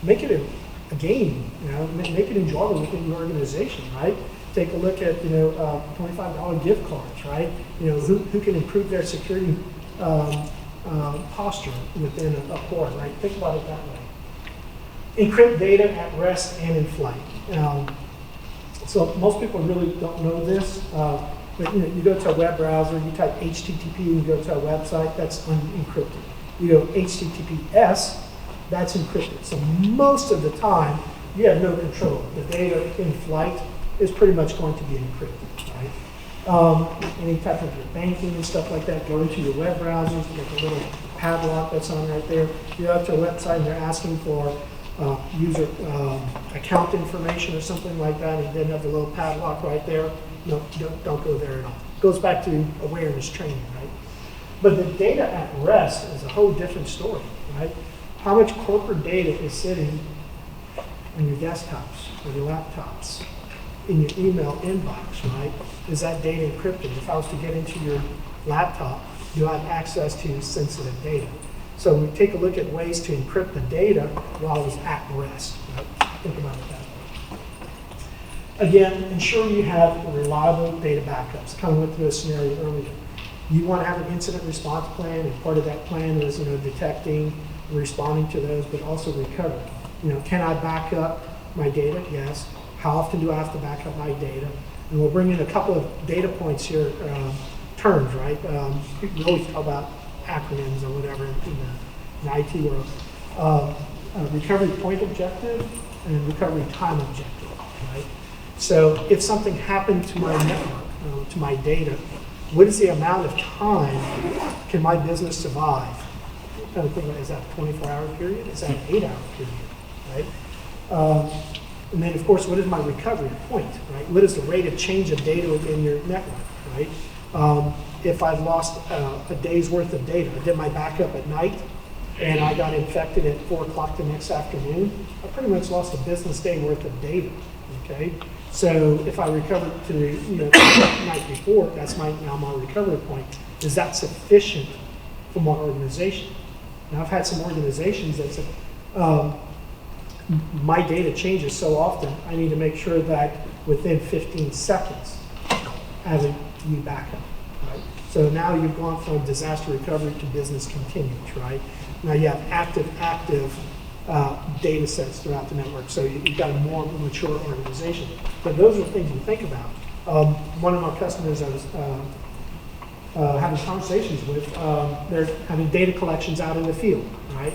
make it a game, make it enjoyable within your organization, right? Take a look at, $25 gift cards, right? Who can improve their security posture within a port, right? Think about it that way. Encrypt data at rest and in flight. So most people really don't know this, but you go to a web browser, you type HTTP and you go to a website, that's unencrypted. You go HTTPS, that's encrypted. So most of the time, you have no control. The data in flight is pretty much going to be encrypted, right? Any type of your banking and stuff like that, go into your web browsers, you get the little padlock that's on right there. You go to a website and they're asking for user account information or something like that, and then have the little padlock right there. No, don't go there at all. It goes back to awareness training, right? But the data at rest is a whole different story, right? How much corporate data is sitting on your desktops or your laptops, in your email inbox, right? Is that data encrypted? If I was to get into your laptop, do I have access to sensitive data? So we take a look at ways to encrypt the data while it's at rest, right? Think about it that way. Again, ensure you have reliable data backups. Kind of went through a scenario earlier. You want to have an incident response plan, and part of that plan is detecting, responding to those, but also recovery. Can I back up my data? Yes. How often do I have to back up my data? And we'll bring in a couple of data points here, terms, right? We always talk about acronyms or whatever in the IT world. Recovery point objective and recovery time objective, right? So if something happened to my network, to my data, what is the amount of time can my business survive? Kind of think about, is that a 24-hour period? Is that an 8-hour period, right? And then, of course, what is my recovery point, right? What is the rate of change of data within your network, right? if I lost a day's worth of data, I did my backup at night, and I got infected at 4 o'clock the next afternoon, I pretty much lost a business day worth of data, okay? So if I recovered to the night before, that's now my recovery point. Is that sufficient for my organization? Now I've had some organizations that said, my data changes so often, I need to make sure that within 15 seconds, I have a new backup, right? So now you've gone from disaster recovery to business continuous, right? Now you have active data sets throughout the network, so you've got a more mature organization. But those are things you think about. One of our customers I was having conversations with, they're having data collections out in the field, right?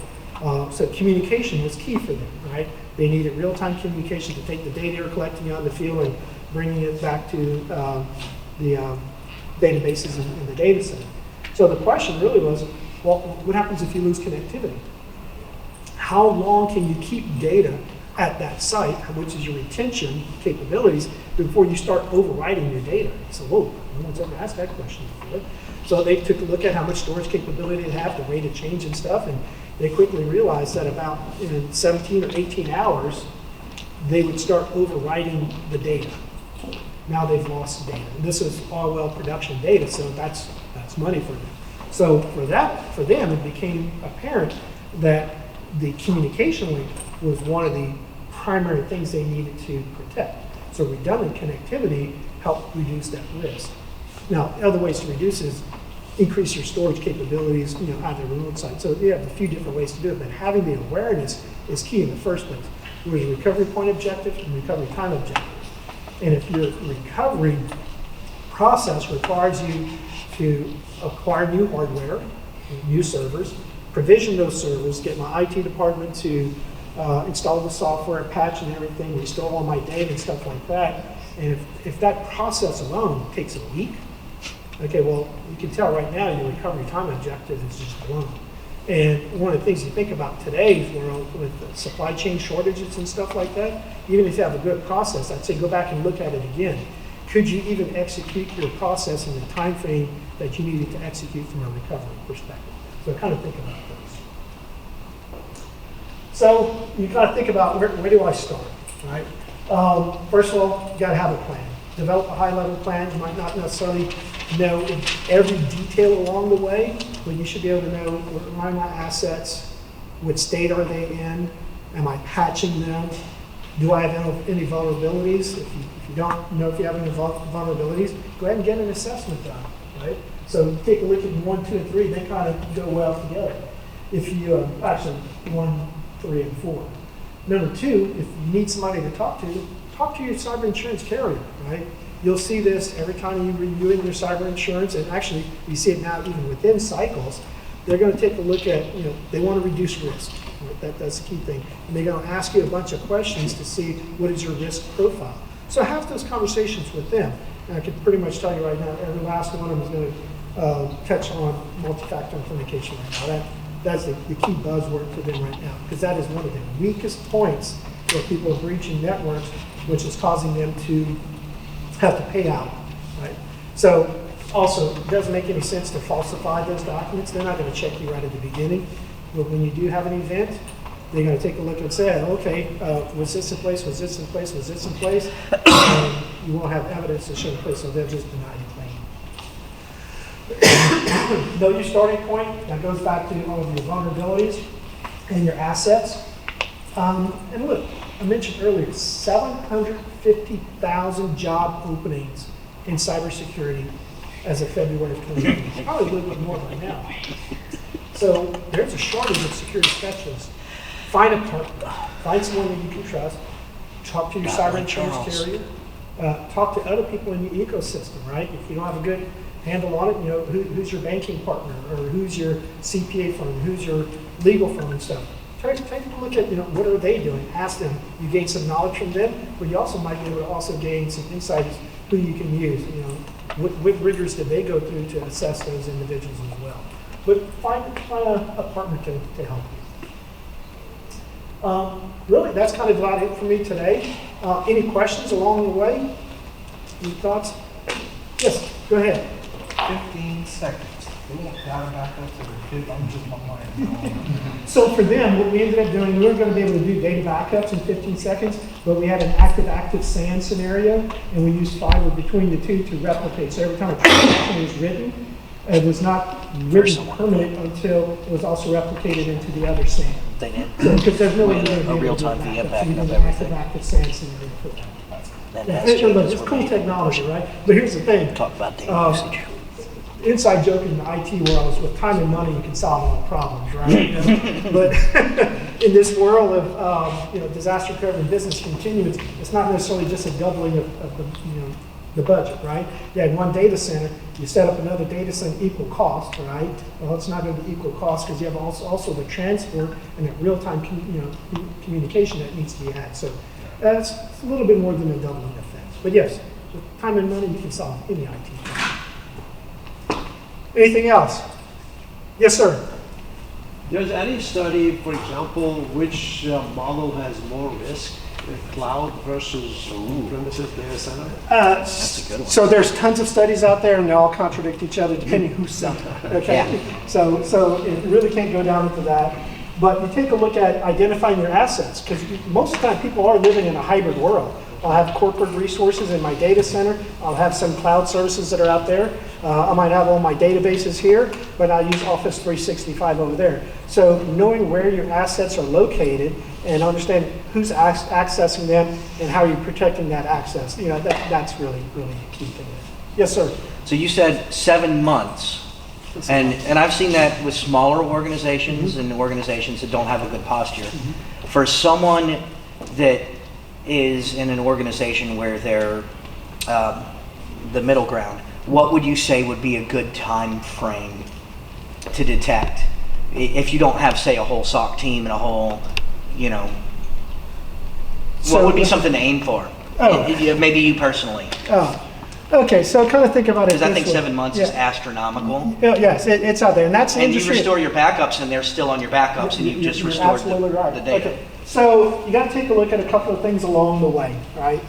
So communication was key for them, right? They needed real-time communication to take the data they're collecting out in the field and bringing it back to the databases in the data center. So the question really was, well, what happens if you lose connectivity? How long can you keep data at that site, which is your retention capabilities, before you start overwriting your data? So, whoa, no one's ever asked that question before. So they took a look at how much storage capability they have, the rate of change and stuff, and they quickly realized that about in 17 or 18 hours, they would start overwriting the data. Now they've lost data. And this is all well production data, so that's money for them. So for them, it became apparent that the communication link was one of the primary things they needed to protect. So redundant connectivity helped reduce that risk. Now, other ways to reduce is increase your storage capabilities, out of the remote site. So you have a few different ways to do it, but having the awareness is key in the first place. There's a recovery point objective and recovery time objective. And if your recovery process requires you to acquire new hardware, new servers, provision those servers, get my IT department to install the software, patch and everything, restore all my data and stuff like that, and if that process alone takes a week, okay, well, you can tell right now your recovery time objective is just blown. And one of the things you think about today's world with supply chain shortages and stuff like that, even if you have a good process, I'd say go back and look at it again. Could you even execute your process in the time frame that you needed to execute from a recovery perspective? So kind of think about those. So you got to think about where do I start, right? First of all, you got to have a plan. Develop a high-level plan. You might not necessarily know every detail along the way, but you should be able to know what are my assets, what state are they in, am I patching them, do I have any vulnerabilities? If you don't know if you have any vulnerabilities, go ahead and get an assessment done, right? So take a look at 1, 2, and 3, they kind of go well together. If you, actually 1, 3, and 4. Number 2, if you need somebody to talk to your cyber insurance carrier, right? You'll see this every time you're reviewing your cyber insurance, and actually you see it now even within cycles. They're going to take a look at, they want to reduce risk. Right? That's the key thing. And they're going to ask you a bunch of questions to see what is your risk profile. So have those conversations with them. And I can pretty much tell you right now, every last one of them is going to touch on multi-factor authentication right now. That's the key buzzword for them right now, because that is one of the weakest points where people are breaching networks, which is causing them to have to pay out, right? So also, it doesn't make any sense to falsify those documents. They're not going to check you right at the beginning. But when you do have an event, they're going to take a look and say, okay, was this in place, was this in place, was this in place? And you won't have evidence to show in place, so they'll just deny your claim. Know your starting point. That goes back to all of your vulnerabilities and your assets. And look, I mentioned earlier, 750,000 job openings in cybersecurity as of February of 2020. Probably a little bit more right now. So there's a shortage of security specialists. Find a partner, find someone that you can trust, talk to your cyber insurance carrier, talk to other people in your ecosystem, right? If you don't have a good handle on it, who's your banking partner, or who's your CPA firm, who's your legal firm and stuff. Take a look at, what are they doing? Ask them. You gain some knowledge from them, but you also might be able to also gain some insights who you can use. What rigors did they go through to assess those individuals as well? But find a partner to help you. Really, that's kind of about it for me today. Any questions along the way? Any thoughts? Yes, go ahead. 15 seconds. They want data backups every 15. I'm just my mind. So for them, what we ended up doing, we weren't going to be able to do data backups in 15 seconds, but we had an active SAN scenario, and we used fiber between the two to replicate. So every time a transaction was written, it was not written permanent until it was also replicated into the other SAN. They did. So, because there's no way We to had do a real-time VM backups, backing we up did an everything. active SAN scenario for that. That Yeah, has and look, changes it's were cool made. technology, right? But here's the thing. Talk about data Um, usage. Inside joke in the IT world is with time and money, you can solve all problems, right? But in this world of disaster recovery and business continuance, it's not necessarily just a doubling of the budget, right? You had one data center, you set up another data center equal cost, right? Well, it's not going to be equal cost because you have also the transport and that real-time communication that needs to be had. So it's a little bit more than a doubling effect. But yes, with time and money, you can solve any IT problem. Anything else? Yes, sir. There's any study, for example, which model has more risk, cloud versus premises data center? That's a good one. So there's tons of studies out there, and they all contradict each other depending who's selling. Okay. Yeah. So it really can't go down into that. But you take a look at identifying your assets, because most of the time people are living in a hybrid world. I'll have corporate resources in my data center. I'll have some cloud services that are out there. I might have all my databases here, but I'll use Office 365 over there. So knowing where your assets are located and understanding who's accessing them and how you're protecting that access, that's really, really a key thing. Yes, sir. So you said 7 months. And I've seen that with smaller organizations and organizations that don't have a good posture. For someone that is in an organization where they're the middle ground, what would you say would be a good time frame to detect? If you don't have, say, a whole SOC team and a whole, what would be something to aim for? Maybe you personally. Okay, so kind of think about it. Because I think this way. 7 months is astronomical. Yes, it's out there, and that's the And you industry. restore your backups, and they're still on your backups, and you've just You're restored absolutely right. the data. Okay, so you got to take a look at a couple of things along the way, right?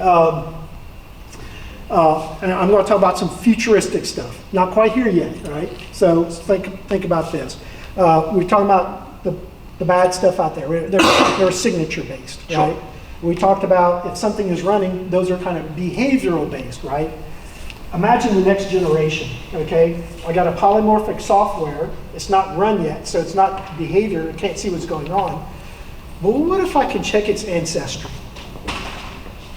And I'm going to talk about some futuristic stuff. Not quite here yet, right? So think about this. We're talking about the bad stuff out there. They're signature based, right? Sure. We talked about if something is running, those are kind of behavioral based, right? Imagine the next generation, okay? I got a polymorphic software. It's not run yet, so it's not behavior. I can't see what's going on. But what if I can check its ancestry?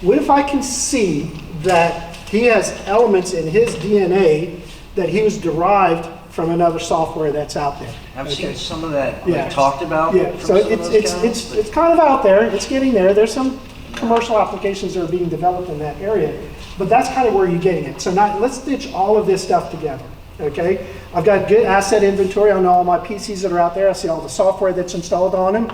What if I can see that he has elements in his DNA that he was derived from another software that's out there? I've seen some of that Yeah. talked about. Yeah, from so some of those guys. it's kind of out there. It's getting there. There's some commercial applications that are being developed in that area, but that's kind of where you're getting it. So now let's stitch all of this stuff together. Okay, I've got good asset inventory. I know all my PCs that are out there. I see all the software that's installed on them.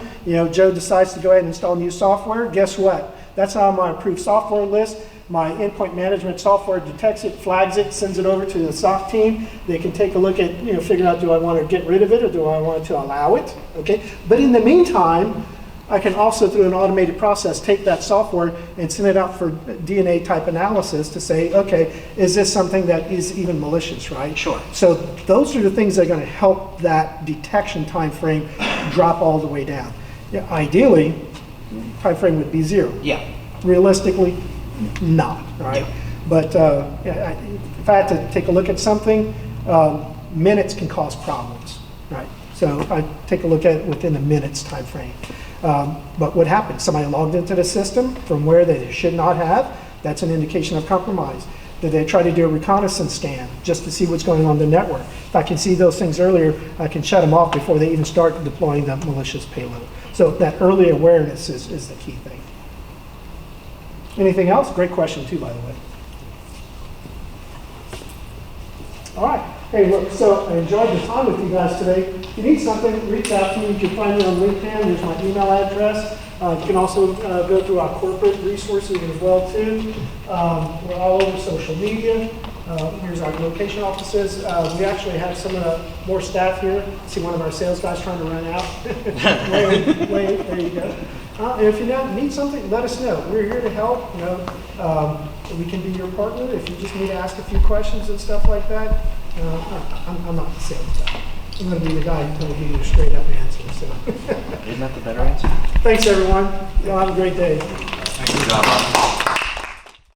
Joe decides to go ahead and install new software. Guess what? That's on my approved software list. My endpoint management software detects it, flags it, sends it over to the SOC team. They can take a look at, figure out, do I want to get rid of it or do I want to allow it? Okay, but in the meantime, I can also, through an automated process, take that software and send it out for DNA type analysis to say, okay, is this something that is even malicious, right? Sure. So those are the things that are going to help that detection time frame drop all the way down. Yeah, ideally, time frame would be 0. Yeah. Realistically, not, right? Yeah. But if I had to take a look at something, minutes can cause problems, right? So I take a look at it within a minutes time frame. But what happened? Somebody logged into the system from where they should not have. That's an indication of compromise. Did they try to do a reconnaissance scan just to see what's going on the network? If I can see those things earlier, I can shut them off before they even start deploying the malicious payload. So that early awareness is the key thing. Anything else? Great question too, by the way. All right. Hey, look, so I enjoyed the time with you guys today. If you need something, reach out to me. You can find me on LinkedIn. There's my email address. You can also go through our corporate resources as well, too. We're all over social media. Here's our location offices. We actually have some more staff here. I see one of our sales guys trying to run out. Wait, there you go. And if you need something, let us know. We're here to help. We can be your partner. If you just need to ask a few questions and stuff like that, I'm not the sales guy. I'm going to be the guy who's going to give you a straight up answer. So, Isn't that the better answer? thanks everyone. Y'all have a great day. Good job, Bob.